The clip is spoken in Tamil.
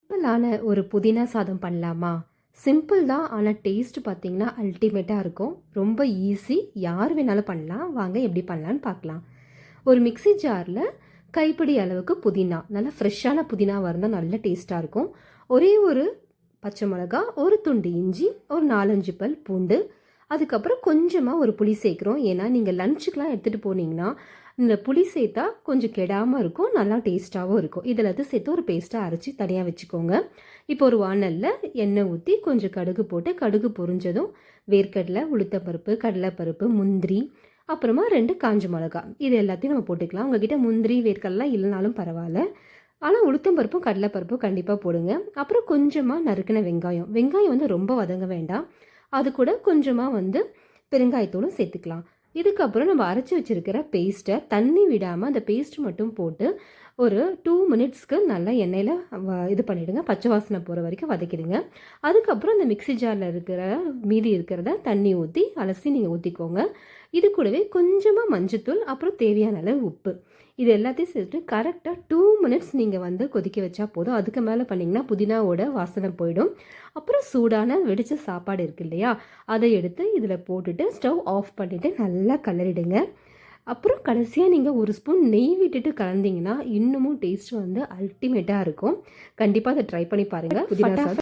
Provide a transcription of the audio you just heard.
சிம்பிளான ஒரு புதினா சாதம் பண்ணலாமா? சிம்பிள் தான். ஆனால் டேஸ்ட் பார்த்தீங்கன்னா அல்டிமேட்டாக இருக்கும். ரொம்ப ஈஸி. யார் வேணாலும் பண்ணலாம். வாங்க எப்படி பண்ணலான்னு பார்க்கலாம். ஒரு மிக்ஸி ஜாரில் கைப்பிடி அளவுக்கு புதினா, நல்லா ஃப்ரெஷ்ஷான புதினாவாக இருந்தால் நல்ல டேஸ்ட்டாக இருக்கும். ஒரே ஒரு பச்சை மிளகா, ஒரு துண்டு இஞ்சி, ஒரு 4, 5 பல் பூண்டு, அதுக்கப்புறம் கொஞ்சமாக ஒரு புளி சேர்க்குறோம். ஏன்னா நீங்கள் லஞ்சுக்கெலாம் எடுத்துகிட்டு போனீங்கன்னா இந்த புளி சேர்த்தா கொஞ்சம் கெடாமல் இருக்கும், நல்லா டேஸ்ட்டாகவும் இருக்கும். இதில் சேர்த்து ஒரு பேஸ்ட்டாக அரைச்சி தனியாக வச்சுக்கோங்க. இப்போ ஒரு வானலில் எண்ணெய் ஊற்றி கொஞ்சம் கடுகு போட்டு, கடுகு பொரிஞ்சதும் வேர்க்கடலை, உளுத்தப்பருப்பு, கடலைப்பருப்பு, முந்திரி, அப்புறமா 2 காஞ்ச மிளகா, இது எல்லாத்தையும் நம்ம போட்டுக்கலாம். உங்ககிட்ட முந்திரி வேர்க்கடலாம் இல்லைனாலும் பரவாயில்ல. ஆனால் உளுத்தம்பருப்பும் கடலைப்பருப்பும் கண்டிப்பாக போடுங்க. அப்புறம் கொஞ்சமாக நறுக்கின வெங்காயம். வெங்காயம் வந்து ரொம்ப வதங்க வேண்டாம். அது கூட கொஞ்சமாக பெருங்காயத்தூளும் சேர்த்துக்கலாம். இதுக்கப்புறம் நம்ம அரைச்சி வச்சுருக்கிற பேஸ்ட்டை தண்ணி விடாமல் அந்த பேஸ்ட் மட்டும் போட்டு ஒரு 2 மினிட்ஸ்க்கு நல்லா எண்ணெயில் இது பண்ணிவிடுங்க. பச்சை வாசனை போகிற வரைக்கும் வதக்கிடுங்க. அதுக்கப்புறம் அந்த மிக்ஸி ஜாரில் மீதி இருக்கிறத தண்ணி ஊற்றி அலசி நீங்கள் ஊற்றிக்கோங்க. இது கூடவே கொஞ்சமாக மஞ்சத்தூள், அப்புறம் தேவையான அளவு உப்பு, இது எல்லாத்தையும் சேர்த்துட்டு கரெக்டாக 2 மினிட்ஸ் நீங்கள் கொதிக்க வச்சா போதும். அதுக்கு மேலே பண்ணிங்கன்னா புதினாவோட வாசனை போயிடும். அப்புறம் சூடான வெடித்த சாப்பாடு இருக்குது இல்லையா, அதை எடுத்து இதில் போட்டுட்டு ஸ்டவ் ஆஃப் பண்ணிவிட்டு நல்லா கலரிடுங்க. அப்புறம் கடைசியாக நீங்கள் ஒரு ஸ்பூன் நெய் விட்டுட்டு கலந்தீங்கன்னா இன்னமும் டேஸ்ட் அல்டிமேட்டாக இருக்கும். கண்டிப்பாக அதை ட்ரை பண்ணி பாருங்கள். புதினா